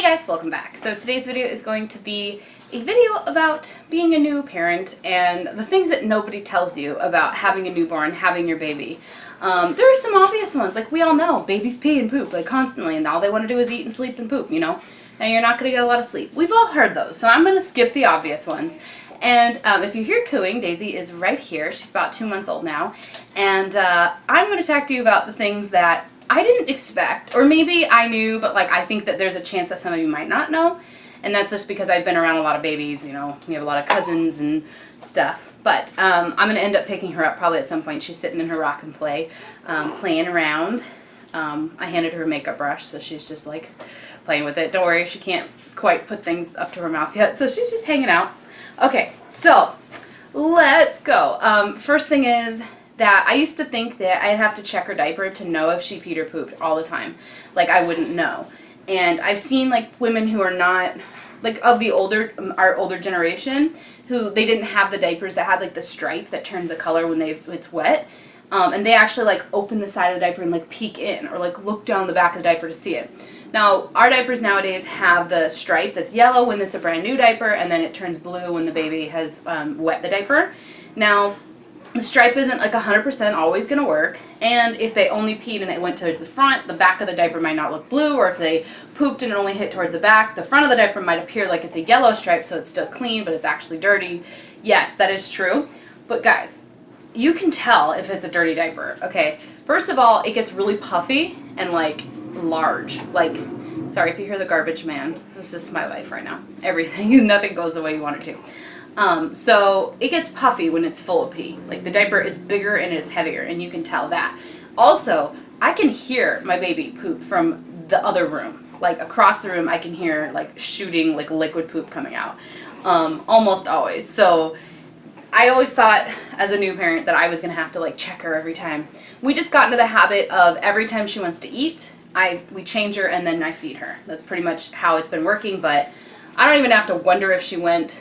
Hey guys, welcome back. So today's video is going to be a video about being a new parent and the things that nobody tells you about having a newborn, having your baby. There are some obvious ones, like we all know, babies pee and poop like constantly and all they want to do is eat and sleep and poop, you know, and you're not going to get a lot of sleep. We've all heard those, so I'm going to skip the obvious ones. And if you hear cooing, Daisy is right here. She's about 2 months old now. And I'm going to talk to you about the things that I didn't expect, or maybe I knew, but like I think that there's a chance that some of you might not know. And that's just because I've been around a lot of babies, you know, we have a lot of cousins and stuff. But I'm going to end up picking her up probably at some point. She's sitting in her rock and play, playing around. I handed her a makeup brush, so she's just like playing with it. Don't worry, she can't quite put things up to her mouth yet, so she's just hanging out. Okay, so let's go. First thing is that I used to think that I'd have to check her diaper to know if she peed or pooped all the time. Like, I wouldn't know. And I've seen, like, women who are not, like, of the older, our older generation, who they didn't have the diapers that had, like, the stripe that turns a color when it's wet. And they actually, like, open the side of the diaper and, like, peek in or, like, look down the back of the diaper to see it. Now, our diapers nowadays have the stripe that's yellow when it's a brand new diaper, and then it turns blue when the baby has wet the diaper. Now, the stripe isn't like 100% always going to work, and if they only peed and it went towards the front, the back of the diaper might not look blue, or if they pooped and it only hit towards the back, the front of the diaper might appear like it's a yellow stripe, so it's still clean, but it's actually dirty. Yes, that is true. But guys, you can tell if it's a dirty diaper, okay? First of all, it gets really puffy and like large. Like, sorry if you hear the garbage man. This is my life right now. Everything, nothing goes the way you want it to. So it gets puffy when it's full of pee. Like, the diaper is bigger and it's heavier, and you can tell that. Also, I can hear my baby poop from the other room. Like, across the room, I can hear, like, shooting, like, liquid poop coming out. Almost always. So I always thought, as a new parent, that I was going to have to, like, check her every time. We just got into the habit of every time she wants to eat, we change her and then I feed her. That's pretty much how it's been working, but I don't even have to wonder if she went.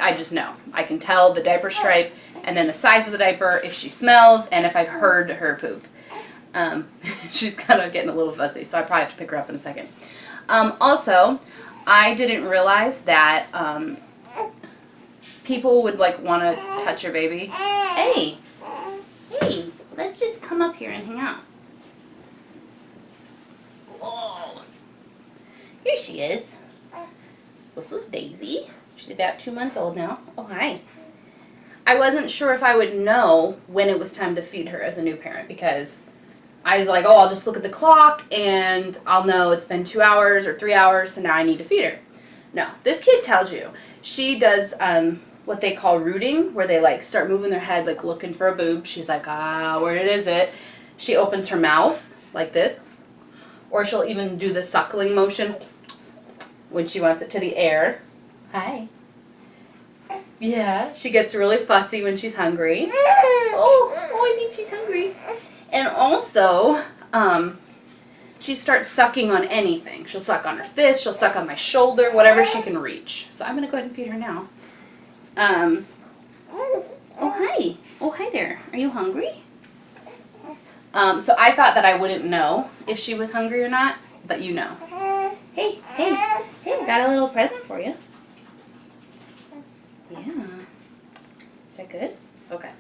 I just know. I can tell the diaper stripe and then the size of the diaper, if she smells, and if I've heard her poop. She's kind of getting a little fussy, so I probably have to pick her up in a second. Also, I didn't realize that people would like want to touch your baby. Hey, let's just come up here and hang out. Whoa. Here she is. This is Daisy. She's about 2 months old now. Oh, hi. I wasn't sure if I would know when it was time to feed her as a new parent, because I was like, oh, I'll just look at the clock and I'll know it's been 2 hours or 3 hours, so now I need to feed her. No, this kid tells you. She does what they call rooting, where they like start moving their head like looking for a boob. She's like, where is it? She opens her mouth like this, or she'll even do the suckling motion when she wants it to the air. Hi. Yeah, she gets really fussy when she's hungry. Oh, I think she's hungry. And also, she starts sucking on anything. She'll suck on her fist, she'll suck on my shoulder, whatever she can reach. So I'm going to go ahead and feed her now. Oh, hi. Oh, hi there. Are you hungry? So I thought that I wouldn't know if she was hungry or not, but you know. Hey, I got a little present for you. Yeah. Is that good? Okay.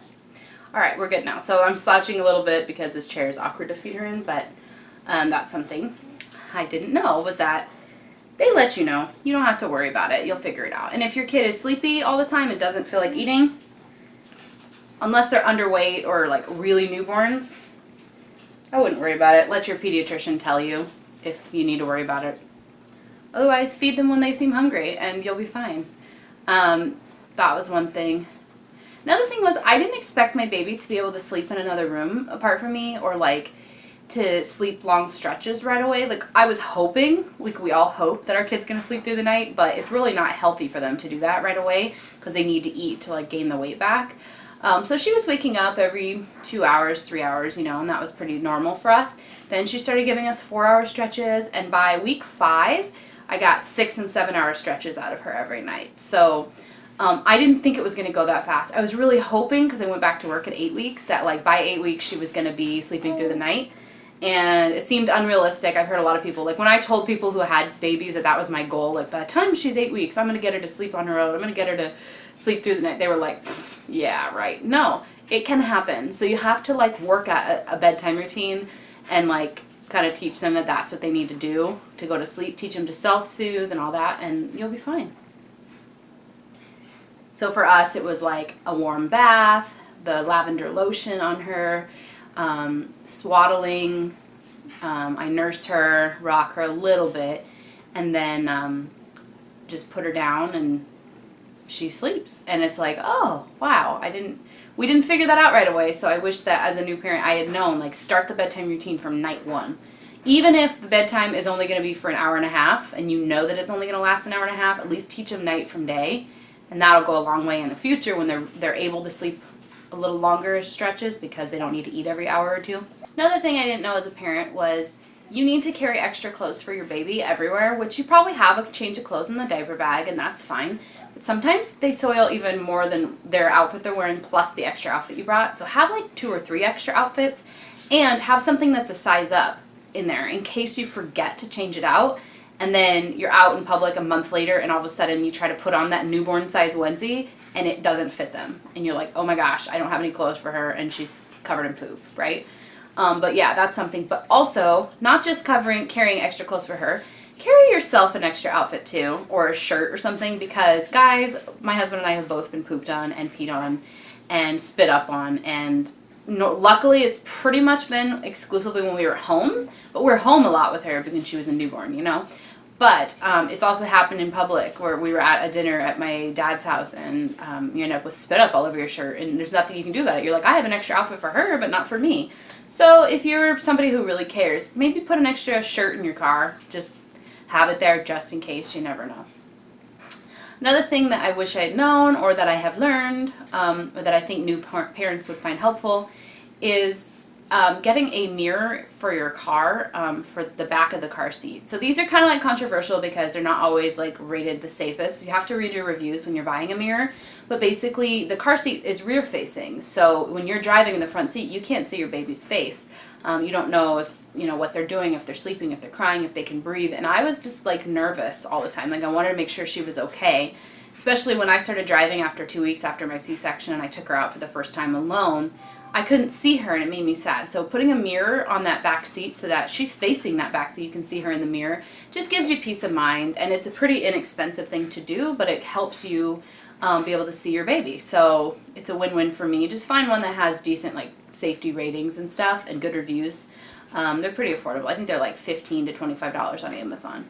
Alright, we're good now. So I'm slouching a little bit because this chair is awkward to feed her in, but that's something I didn't know, was that they let you know. You don't have to worry about it. You'll figure it out. And if your kid is sleepy all the time and doesn't feel like eating, unless they're underweight or like really newborns, I wouldn't worry about it. Let your pediatrician tell you if you need to worry about it. Otherwise, feed them when they seem hungry and you'll be fine. That was one thing. Another thing was, I didn't expect my baby to be able to sleep in another room apart from me, or like to sleep long stretches right away. Like, I was hoping, like we all hope, that our kid's gonna sleep through the night, but it's really not healthy for them to do that right away because they need to eat to like gain the weight back. So she was waking up every 2 hours, 3 hours, you know, and that was pretty normal for us. Then she started giving us 4-hour stretches, and by week 5, I got 6 and 7-hour stretches out of her every night. So I didn't think it was going to go that fast. I was really hoping, because I went back to work at 8 weeks, that like by 8 weeks she was going to be sleeping through the night. And it seemed unrealistic. I've heard a lot of people, like when I told people who had babies that was my goal, like by the time she's 8 weeks, I'm going to get her to sleep on her own. I'm going to get her to sleep through the night. They were like, yeah, right. No, it can happen. So you have to like work at a bedtime routine and like kind of teach them that that's what they need to do to go to sleep, teach them to self-soothe and all that, and you'll be fine. So for us, it was like a warm bath, the lavender lotion on her, swaddling. I nurse her, rock her a little bit, and then just put her down and she sleeps. And it's like, oh, wow, we didn't figure that out right away. So I wish that as a new parent I had known, like, start the bedtime routine from night one. Even if the bedtime is only going to be for an hour and a half and you know that it's only going to last an hour and a half, at least teach them night from day. And that'll go a long way in the future when they're able to sleep a little longer stretches because they don't need to eat every hour or two. Another thing I didn't know as a parent was you need to carry extra clothes for your baby everywhere, which you probably have a change of clothes in the diaper bag, and that's fine. But sometimes they soil even more than their outfit they're wearing plus the extra outfit you brought. So have like 2 or 3 extra outfits and have something that's a size up in there in case you forget to change it out. And then you're out in public a month later and all of a sudden you try to put on that newborn size onesie and it doesn't fit them. And you're like, oh my gosh, I don't have any clothes for her and she's covered in poop, right? But yeah, that's something. But also, not just carrying extra clothes for her, carry yourself an extra outfit too, or a shirt or something, because guys, my husband and I have both been pooped on and peed on and spit up on, and luckily it's pretty much been exclusively when we were home, but we're home a lot with her because she was a newborn, you know. But it's also happened in public where we were at a dinner at my dad's house and you end up with spit up all over your shirt and there's nothing you can do about it. You're like, I have an extra outfit for her, but not for me. So if you're somebody who really cares, maybe put an extra shirt in your car. Just have it there just in case. You never know. Another thing that I wish I had known or that I have learned or that I think new parents would find helpful is getting a mirror for your car for the back of the car seat. So these are kind of like controversial because they're not always like rated the safest. You have to read your reviews when you're buying a mirror. But basically the car seat is rear facing. So when you're driving in the front seat, you can't see your baby's face. You don't know if, you know, what they're doing, if they're sleeping, if they're crying, if they can breathe. And I was just like nervous all the time. Like I wanted to make sure she was okay. Especially when I started driving after 2 weeks after my C-section and I took her out for the first time alone. I couldn't see her and it made me sad. So putting a mirror on that back seat so that she's facing that back so you can see her in the mirror just gives you peace of mind. And it's a pretty inexpensive thing to do, but it helps you be able to see your baby. So it's a win-win for me. Just find one that has decent like safety ratings and stuff and good reviews. They're pretty affordable. I think they're like $15 to $25 on Amazon.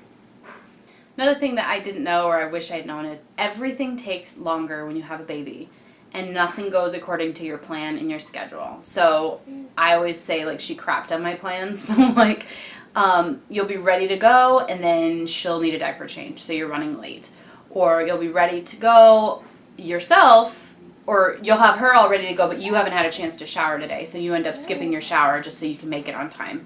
Another thing that I didn't know or I wish I had known is everything takes longer when you have a baby. And nothing goes according to your plan and your schedule. So I always say, like, she crapped on my plans. Like, you'll be ready to go, and then she'll need a diaper change, so you're running late. Or you'll be ready to go yourself, or you'll have her all ready to go, but you haven't had a chance to shower today, so you end up skipping your shower just so you can make it on time.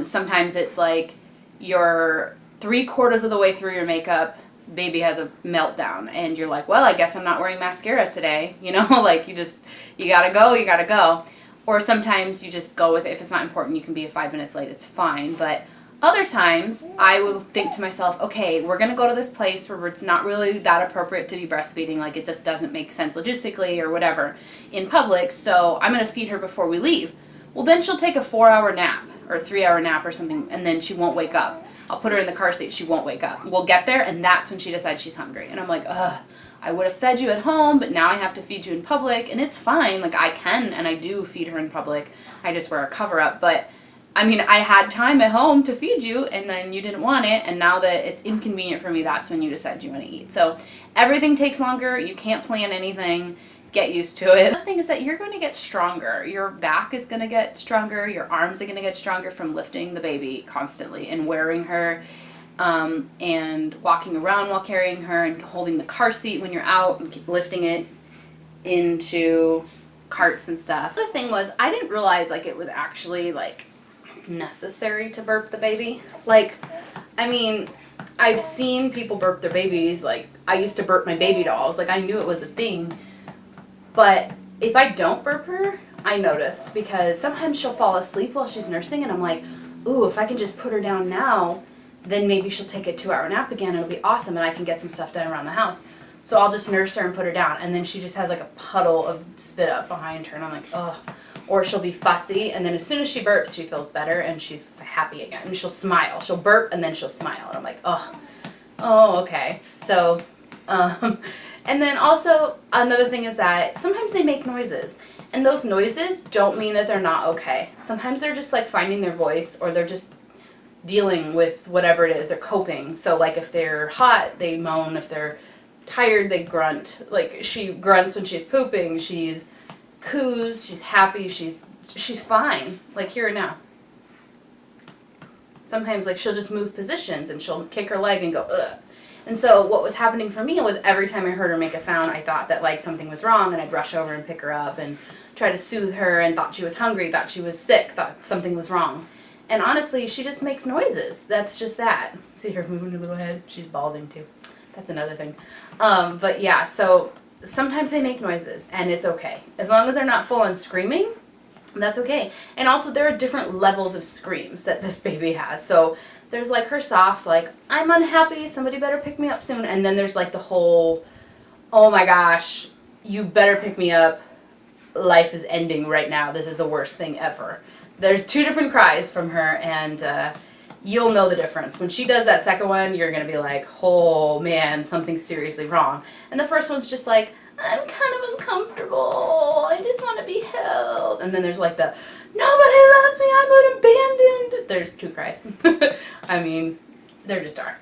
Sometimes it's like you're 3/4 of the way through your makeup, baby has a meltdown and you're like, well, I guess I'm not wearing mascara today, you know. Like you gotta go. Or sometimes you just go with it. If it's not important, you can be 5 minutes late, it's fine. But other times I will think to myself, okay, we're gonna go to this place where it's not really that appropriate to be breastfeeding, like it just doesn't make sense logistically or whatever in public, so I'm gonna feed her before we leave. Well, then she'll take a 4-hour nap or 3-hour nap or something, and then she won't wake up. I'll put her in the car seat, she won't wake up. We'll get there, and that's when she decides she's hungry. And I'm like, ugh, I would have fed you at home, but now I have to feed you in public, and it's fine. Like, I can, and I do feed her in public. I just wear a cover-up. But, I mean, I had time at home to feed you, and then you didn't want it, and now that it's inconvenient for me, that's when you decide you want to eat. So, everything takes longer. You can't plan anything. Get used to it. The thing is that you're going to get stronger. Your back is going to get stronger. Your arms are going to get stronger from lifting the baby constantly and wearing her and walking around while carrying her and holding the car seat when you're out and keep lifting it into carts and stuff. The thing was, I didn't realize like it was actually like necessary to burp the baby. Like, I mean, I've seen people burp their babies. Like, I used to burp my baby dolls. Like, I knew it was a thing. But if I don't burp her, I notice, because sometimes she'll fall asleep while she's nursing, and I'm like, ooh, if I can just put her down now, then maybe she'll take a 2-hour nap again, and it'll be awesome, and I can get some stuff done around the house. So I'll just nurse her and put her down, and then she just has like a puddle of spit up behind her, and I'm like, ugh. Or she'll be fussy, and then as soon as she burps, she feels better, and she's happy again, and she'll smile. She'll burp, and then she'll smile, and I'm like, oh, okay. So, and then also, another thing is that sometimes they make noises, and those noises don't mean that they're not okay. Sometimes they're just like finding their voice, or they're just dealing with whatever it is, they're coping. So like if they're hot, they moan. If they're tired, they grunt. Like she grunts when she's pooping, she's coos, she's happy, she's fine, like here and now. Sometimes like she'll just move positions and she'll kick her leg and go ugh. And so what was happening for me was every time I heard her make a sound, I thought that like something was wrong, and I'd rush over and pick her up and try to soothe her, and thought she was hungry, thought she was sick, thought something was wrong. And honestly, she just makes noises. That's just that. See her moving her little head? She's balding too. That's another thing. But yeah, so sometimes they make noises, and it's okay. As long as they're not full on screaming, that's okay. And also there are different levels of screams that this baby has. So there's like her soft, like, I'm unhappy, somebody better pick me up soon. And then there's like the whole, oh my gosh, you better pick me up. Life is ending right now. This is the worst thing ever. There's 2 different cries from her, and you'll know the difference. When she does that second one, you're going to be like, oh man, something's seriously wrong. And the first one's just like, I'm kind of uncomfortable, I just want to be held. And then there's like the, nobody loves me, I'm abandoned. There's 2 cries. I mean, there just are.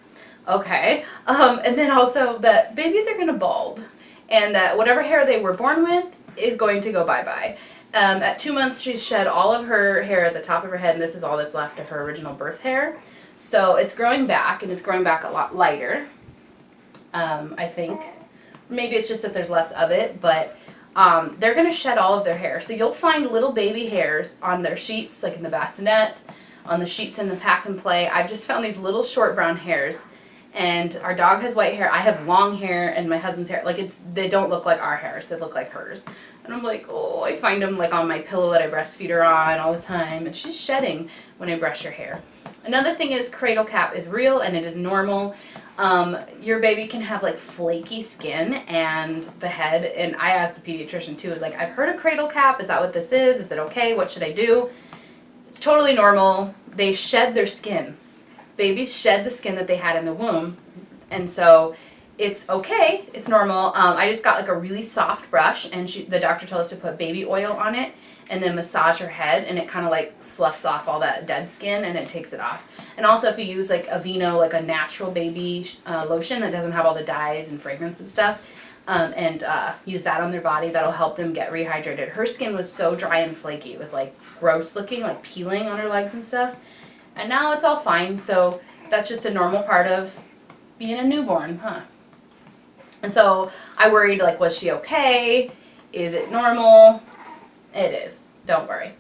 Okay. And then also that babies are going to bald, and that whatever hair they were born with is going to go bye-bye. At 2 months, she's shed all of her hair at the top of her head, and this is all that's left of her original birth hair. So it's growing back, and it's growing back a lot lighter, I think. Maybe it's just that there's less of it, but they're going to shed all of their hair. So you'll find little baby hairs on their sheets, like in the bassinet, on the sheets in the pack and play. I've just found these little short brown hairs, and our dog has white hair. I have long hair, and my husband's hair, like they don't look like our hairs, they look like hers. And I'm like, oh, I find them like on my pillow that I breastfeed her on all the time, and she's shedding when I brush her hair. Another thing is cradle cap is real, and it is normal. Your baby can have like flaky skin and the head, and I asked the pediatrician too, is like, I've heard of cradle cap, is that what this is? Is it okay? What should I do? It's totally normal. They shed their skin. Babies shed the skin that they had in the womb, and so it's okay, it's normal. I just got like a really soft brush, and the doctor told us to put baby oil on it and then massage her head, and it kind of like sloughs off all that dead skin, and it takes it off. And also if you use like Aveeno, like a natural baby lotion that doesn't have all the dyes and fragrance and stuff, and use that on their body, that'll help them get rehydrated. Her skin was so dry and flaky, it was like gross looking, like peeling on her legs and stuff. And now it's all fine, so that's just a normal part of being a newborn, huh? And so I worried, like, was she okay? Is it normal? It is. Don't worry.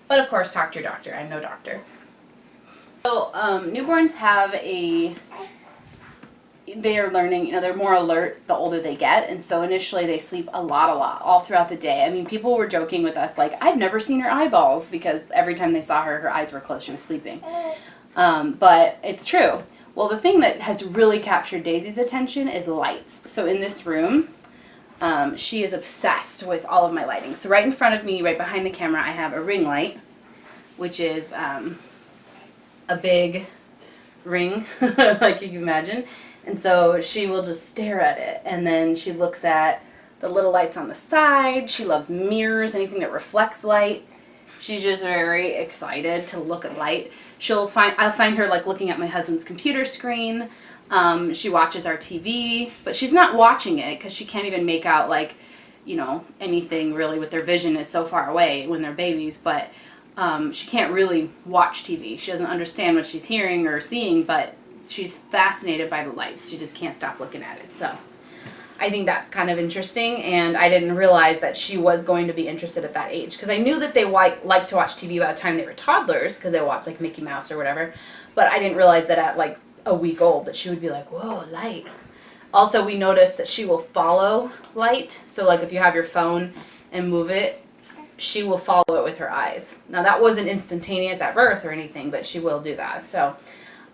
But of course, talk to your doctor. I'm no doctor. So newborns have they are learning, you know, they're more alert the older they get. And so initially they sleep a lot, all throughout the day. I mean, people were joking with us, like, I've never seen her eyeballs, because every time they saw her, her eyes were closed, she was sleeping. But it's true. Well, the thing that has really captured Daisy's attention is lights. So in this room, she is obsessed with all of my lighting. So right in front of me, right behind the camera, I have a ring light, which is a big ring, like you can imagine. And so she will just stare at it. And then she looks at the little lights on the side. She loves mirrors, anything that reflects light. She's just very excited to look at light. I'll find her like looking at my husband's computer screen. She watches our TV, but she's not watching it because she can't even make out, like, you know, anything really with their vision is so far away when they're babies, but she can't really watch TV. She doesn't understand what she's hearing or seeing, but she's fascinated by the lights. She just can't stop looking at it. So I think that's kind of interesting, and I didn't realize that she was going to be interested at that age, because I knew that they like to watch TV by the time they were toddlers, because they watch like Mickey Mouse or whatever, but I didn't realize that at like a week old that she would be like, whoa, light. Also, we noticed that she will follow light, so like if you have your phone and move it, she will follow it with her eyes. Now that wasn't instantaneous at birth or anything, but she will do that. So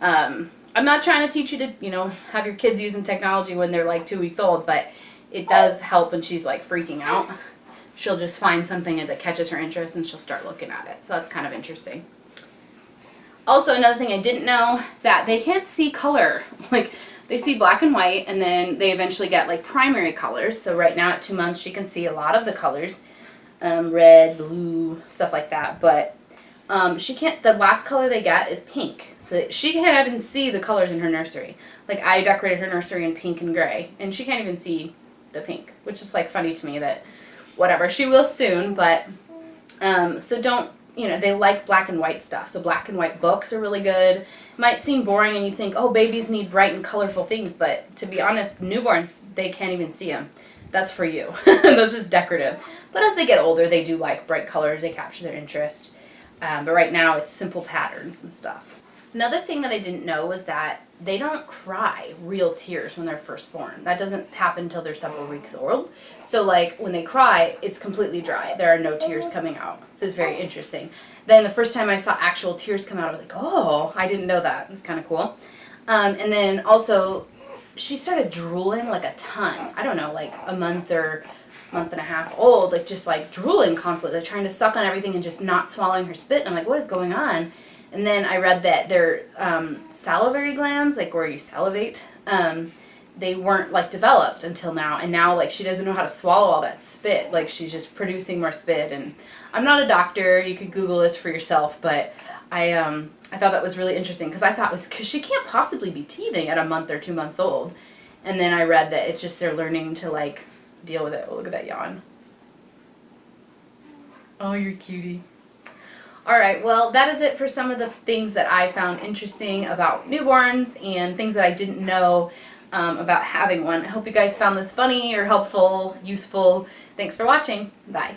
I'm not trying to teach you to, you know, have your kids using technology when they're like 2 weeks old, but it does help when she's like freaking out. She'll just find something that catches her interest and she'll start looking at it. So that's kind of interesting. Also, another thing I didn't know is that they can't see color. Like, they see black and white, and then they eventually get like primary colors. So right now at 2 months, she can see a lot of the colors. Red, blue, stuff like that. But she can't, the last color they get is pink. So she can't even see the colors in her nursery. Like, I decorated her nursery in pink and gray, and she can't even see the pink, which is like funny to me that, whatever, she will soon, but, so don't, you know, they like black and white stuff. So black and white books are really good. It might seem boring and you think, oh, babies need bright and colorful things, but to be honest, newborns, they can't even see them. That's for you. That's just decorative. But as they get older, they do like bright colors. They capture their interest. But right now, it's simple patterns and stuff. Another thing that I didn't know was that they don't cry real tears when they're first born. That doesn't happen until they're several weeks old. So like when they cry, it's completely dry. There are no tears coming out. So it's very interesting. Then the first time I saw actual tears come out, I was like, oh, I didn't know that. It's kind of cool. And then also, she started drooling like a ton. I don't know, like a month or month and a half old, like just like drooling constantly, like trying to suck on everything and just not swallowing her spit. And I'm like, what is going on? And then I read that their salivary glands, like where you salivate, they weren't like developed until now. And now like she doesn't know how to swallow all that spit. Like she's just producing more spit. And I'm not a doctor. You could Google this for yourself, but I thought that was really interesting because I thought it was because she can't possibly be teething at a month or 2 months old. And then I read that it's just they're learning to like deal with it. Oh, look at that yawn. Oh, you're cutie. Alright, well, that is it for some of the things that I found interesting about newborns and things that I didn't know about having one. I hope you guys found this funny or helpful, useful. Thanks for watching. Bye.